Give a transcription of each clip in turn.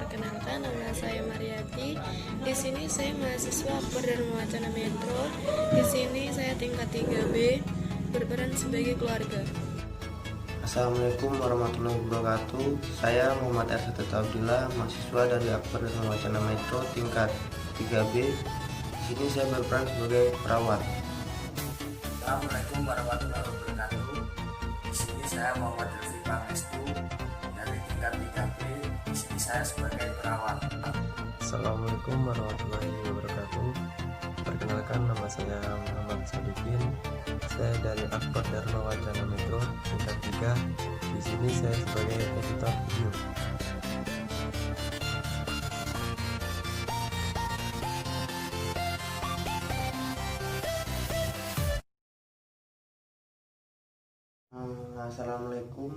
Perkenalkan, nama saya Mariati. Di sini saya mahasiswa Akbar Dharma Wacana Metro. Di sini saya tingkat 3B, berperan sebagai keluarga. Assalamualaikum warahmatullahi wabarakatuh. Saya Muhammad Arsyad Abdillah, mahasiswa dari Akbar Dharma Wacana Metro tingkat 3B. Di sini saya berperan sebagai perawat. Assalamualaikum warahmatullahi wabarakatuh. Di sini saya Muhammad Elvi Pangestu dari tingkat 3B. Di sini saya sebagai perawat. Assalamualaikum warahmatullahi wabarakatuh. Perkenalkan, nama saya Muhammad Sadikin. Saya dari Akbar Dharma Wacana Metro tingkat 3. Di sini saya sebagai editor video. Assalamualaikum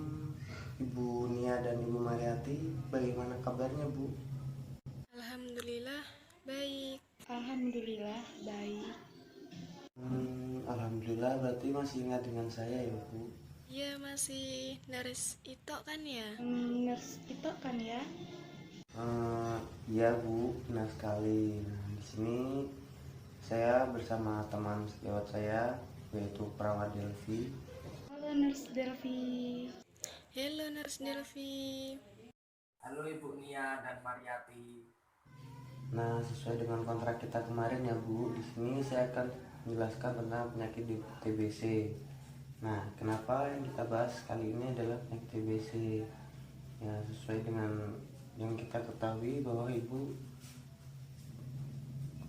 Ibu Nia dan Ibu Mariati. Bagaimana kabarnya, Bu? Alhamdulillah, baik. Alhamdulillah baik. Alhamdulillah, berarti masih ingat dengan saya ya, Bu? Ya, masih Naris Ito kan ya? Nurse itu kan ya? Iya, Bu, benar sekali. Nah, di sini saya bersama teman sejawat saya, yaitu perawat Delvi. Halo Nurse Delvi. Halo Nurse Delvi. Halo Ibu Nia dan Mariati. Nah, sesuai dengan kontrak kita kemarin ya, Bu, di sini saya akan menjelaskan tentang penyakit TBC. Nah, kenapa yang kita bahas kali ini adalah penyakit TBC? Ya, sesuai dengan yang kita ketahui bahwa Ibu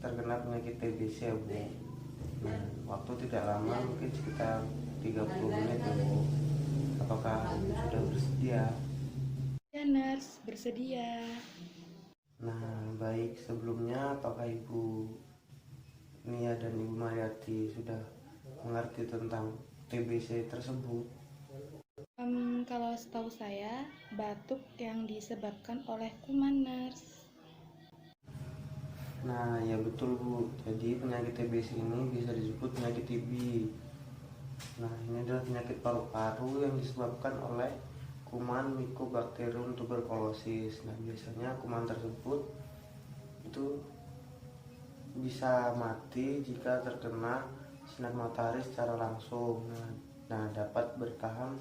terkena penyakit TBC ya, Bu. Nah, waktu tidak lama, mungkin sekitar 30 menit ya, Bu. Apakah Ibu sudah bersedia? Ya Nurse, bersedia. Nah, baik, sebelumnya apakah Ibu Nia dan Ibu Mariati sudah mengerti tentang TBC tersebut? Kalau setahu saya, batuk yang disebabkan oleh kuman Nurse. Nah, ya betul, Bu. Jadi penyakit TBC ini bisa disebut penyakit TB. Nah, ini adalah penyakit paru-paru yang disebabkan oleh kuman Mycobacterium tuberculosis. Nah, biasanya kuman tersebut itu bisa mati jika terkena sinar matahari secara langsung. Nah, dapat bertahan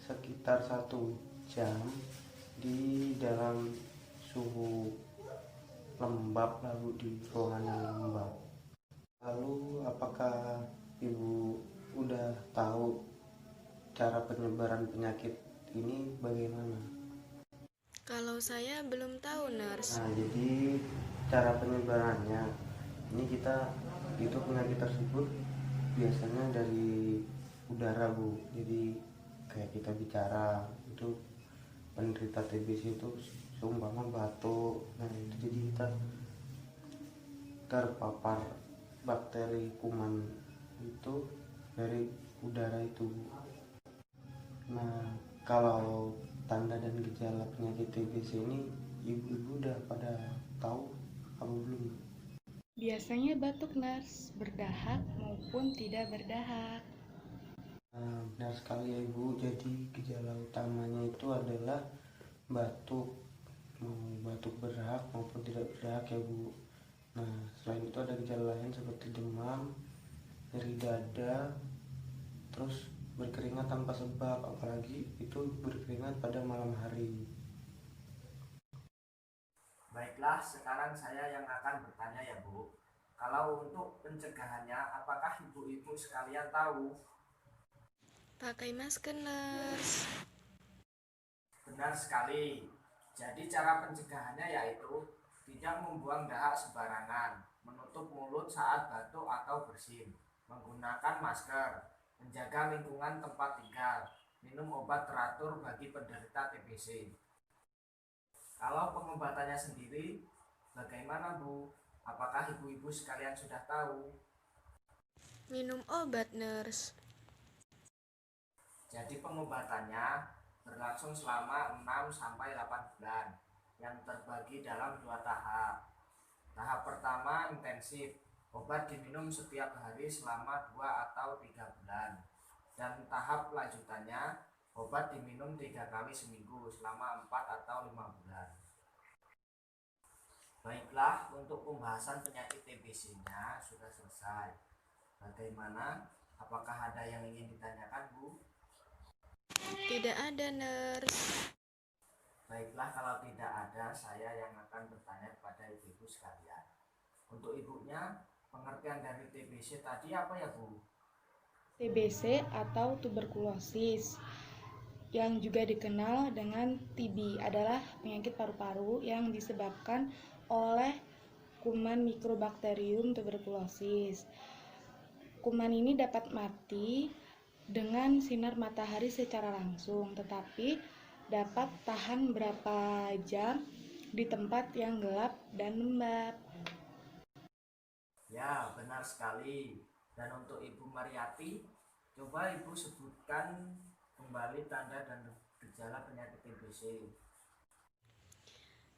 sekitar 1 jam di dalam suhu lembab, lalu di ruangan yang lembab. Lalu, apakah Ibu udah tahu cara penyebaran penyakit ini bagaimana? Kalau saya belum tahu, Nurse. Nah, jadi cara penyebarannya ini itu penyakit tersebut biasanya dari udara, Bu. Jadi kayak kita bicara itu penderita TBC itu seumpama batuk. Nah, itu jadi kita terpapar bakteri kuman itu dari udara itu, Bu. Nah, kalau tanda dan gejala penyakit TBC ini ibu-ibu udah pada tahu apa belum? Biasanya batuk Nurse, berdahak maupun tidak berdahak. Nah, benar sekali ya, Ibu. Jadi gejala utamanya itu adalah batuk, mau batuk berdahak maupun tidak berdahak ya, Bu. Nah, selain itu ada gejala lain seperti demam, nyeri dada, terus berkeringat tanpa sebab, apalagi itu berkeringat pada malam hari. Baiklah, sekarang saya yang akan bertanya ya Bu. Kalau untuk pencegahannya, apakah ibu-ibu sekalian tahu? Pakai masker, Nurse. Benar sekali. Jadi cara pencegahannya yaitu tidak membuang dahak sembarangan, menutup mulut saat batuk atau bersin, menggunakan masker, menjaga lingkungan tempat tinggal, minum obat teratur bagi penderita TBC. Kalau pengobatannya sendiri, bagaimana Bu? Apakah ibu-ibu sekalian sudah tahu? Minum obat, Nurse. Jadi pengobatannya berlangsung selama 6-8 bulan yang terbagi dalam 2 tahap. Tahap pertama intensif, obat diminum setiap hari selama 2 atau 3 bulan. Dan tahap lanjutannya, obat diminum 3 kali seminggu selama 4 atau 5 bulan. Baiklah, untuk pembahasan penyakit TBC-nya sudah selesai. Bagaimana? Apakah ada yang ingin ditanyakan, Bu? Tidak ada, nurse. Baiklah, kalau tidak ada, saya yang akan bertanya kepada ibu-ibu sekalian. Untuk ibunya, pengertian dari TBC tadi apa ya, Bu? TBC atau tuberkulosis yang juga dikenal dengan TB adalah penyakit paru-paru yang disebabkan oleh kuman Mycobacterium tuberculosis. Kuman ini dapat mati dengan sinar matahari secara langsung, tetapi dapat tahan berapa jam di tempat yang gelap dan lembab. Ya, benar sekali. Dan untuk Ibu Mariati, coba Ibu sebutkan kembali tanda dan gejala penyakit TBC.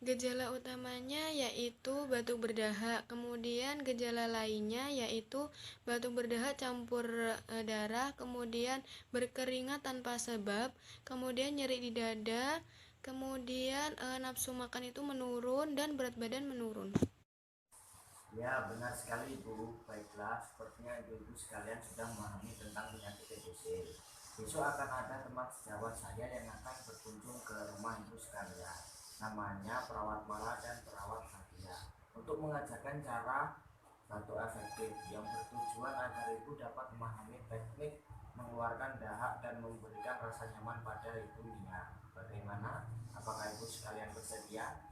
Gejala utamanya yaitu batuk berdahak, kemudian gejala lainnya yaitu batuk berdahak campur darah, kemudian berkeringat tanpa sebab, kemudian nyeri di dada, kemudian nafsu makan itu menurun dan berat badan menurun. Ya, benar sekali Ibu. Baiklah, sepertinya ibu-ibu sekalian sudah memahami tentang penyakit TBC. Besok akan ada teman sejawat saya yang akan berkunjung ke rumah ibu sekalian. Namanya perawat Mala dan perawat Nadia, untuk mengajarkan cara batuk efektif yang bertujuan agar ibu dapat memahami teknik mengeluarkan dahak dan memberikan rasa nyaman pada ibunya. Bagaimana? Apakah ibu sekalian bersedia?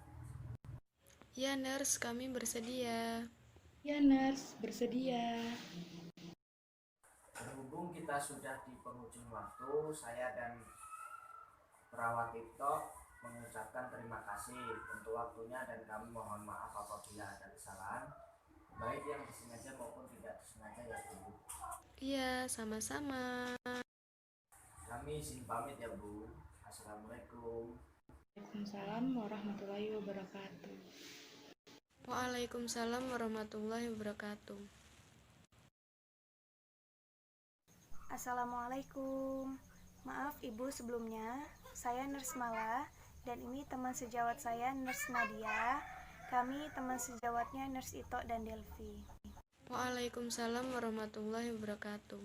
Ya, nurse, kami bersedia. Ya, nurse, bersedia. Berhubung kita sudah di penghujung waktu, saya dan perawat TikTok mengucapkan terima kasih untuk waktunya dan kami mohon maaf apabila ada kesalahan, baik yang disengaja maupun tidak disengaja ya Bu. Iya, sama-sama. Kami izin pamit ya Bu. Assalamualaikum. Waalaikumsalam warahmatullahi wabarakatuh. Waalaikumsalam warahmatullahi wabarakatuh. Assalamualaikum. Maaf Ibu sebelumnya, saya Nurse Mala dan ini teman sejawat saya Nurse Nadia. Kami teman sejawatnya Nurse Ito dan Delvi. Waalaikumsalam warahmatullahi wabarakatuh.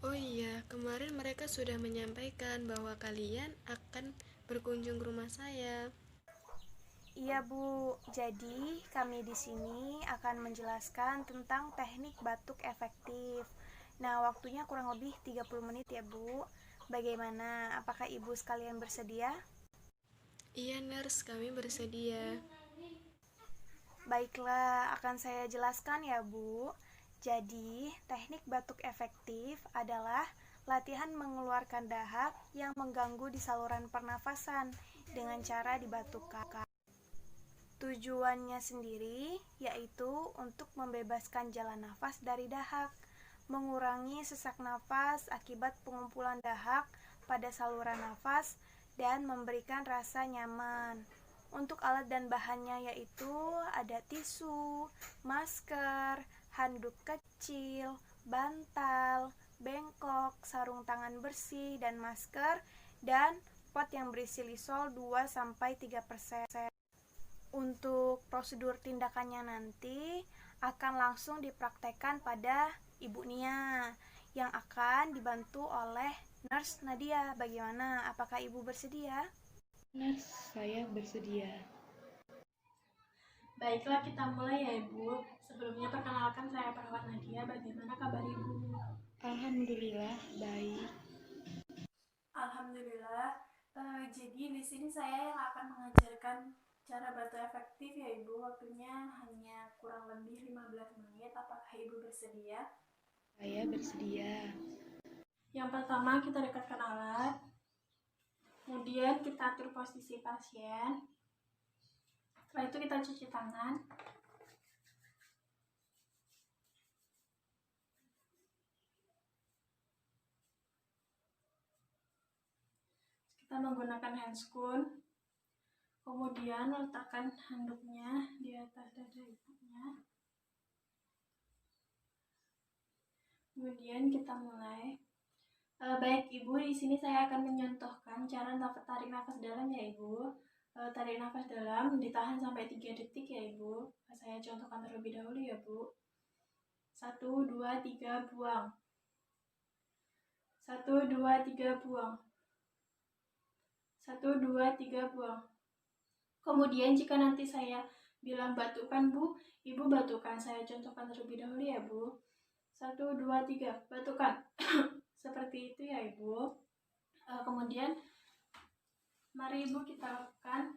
Oh iya, kemarin mereka sudah menyampaikan bahwa kalian akan berkunjung ke rumah saya. Iya Bu, jadi kami di sini akan menjelaskan tentang teknik batuk efektif. Nah, waktunya kurang lebih 30 menit ya Bu. Bagaimana? Apakah Ibu sekalian bersedia? Iya, nurse, kami bersedia. Baiklah, akan saya jelaskan ya Bu. Jadi, teknik batuk efektif adalah latihan mengeluarkan dahak yang mengganggu di saluran pernafasan dengan cara dibatukkan. Tujuannya sendiri yaitu untuk membebaskan jalan nafas dari dahak, mengurangi sesak nafas akibat pengumpulan dahak pada saluran nafas, dan memberikan rasa nyaman. Untuk alat dan bahannya yaitu ada tisu, masker, handuk kecil, bantal, bengkok, sarung tangan bersih dan masker, dan pot yang berisi lisol 2-3%. Untuk prosedur tindakannya nanti akan langsung dipraktekkan pada Ibu Nia yang akan dibantu oleh Nurse Nadia. Bagaimana? Apakah Ibu bersedia? Nurse, saya bersedia. Baiklah, kita mulai ya Ibu. Sebelumnya perkenalkan, saya perawat Nadia. Bagaimana kabar Ibu? Alhamdulillah baik. Alhamdulillah. Jadi di sini saya yang akan mengajarkan cara batuk efektif ya Ibu. Waktunya hanya kurang lebih 15 menit. Apakah Ibu bersedia? Saya bersedia. Yang pertama kita dekatkan alat. Kemudian kita atur posisi pasien. Setelah itu kita cuci tangan. Kita menggunakan handscoon. Kemudian letakkan handuknya di atas dada ibunya. Kemudian kita mulai. Baik Ibu, di sini saya akan menyontohkan cara tarik nafas dalam ya Ibu. Tarik nafas dalam, ditahan sampai 3 detik ya Ibu. Saya contohkan terlebih dahulu ya Bu. 1, 2, 3, buang. 1, 2, 3, buang. 1, 2, 3, buang. Kemudian jika nanti saya bilang batukkan Bu, Ibu batukkan. Saya contohkan terlebih dahulu ya Bu. 1, 2, 3, batukkan. Seperti itu ya Ibu. Kemudian mari Ibu kita lakukan.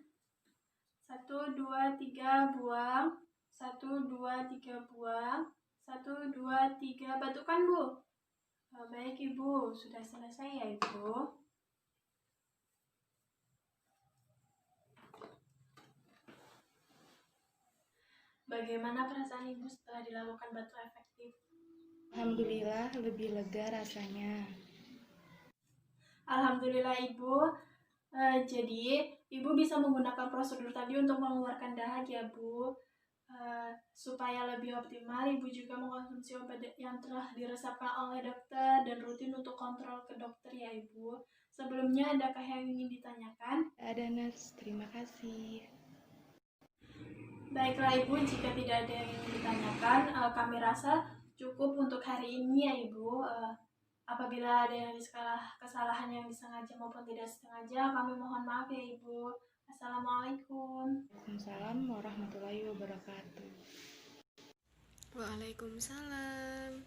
1, 2, 3, buang. 1, 2, 3, buang. 1, 2, 3, batukkan Bu. Baik Ibu, sudah selesai ya Ibu. Bagaimana perasaan Ibu setelah dilakukan batuk efektif? Alhamdulillah lebih lega rasanya. Alhamdulillah Ibu. Jadi Ibu bisa menggunakan prosedur tadi untuk mengeluarkan dahak ya Bu. Supaya lebih optimal, Ibu juga mengkonsumsi obat yang telah diresepkan oleh dokter dan rutin untuk kontrol ke dokter ya Ibu. Sebelumnya adakah yang ingin ditanyakan? Ada nurse, terima kasih. Baiklah Ibu, jika tidak ada yang ingin ditanyakan, kami rasa cukup untuk hari ini ya Ibu. Apabila ada yang kesalahan yang disengaja maupun tidak sengaja, kami mohon maaf ya Ibu. Assalamualaikum. Waalaikumsalam warahmatullahi wabarakatuh. Waalaikumsalam.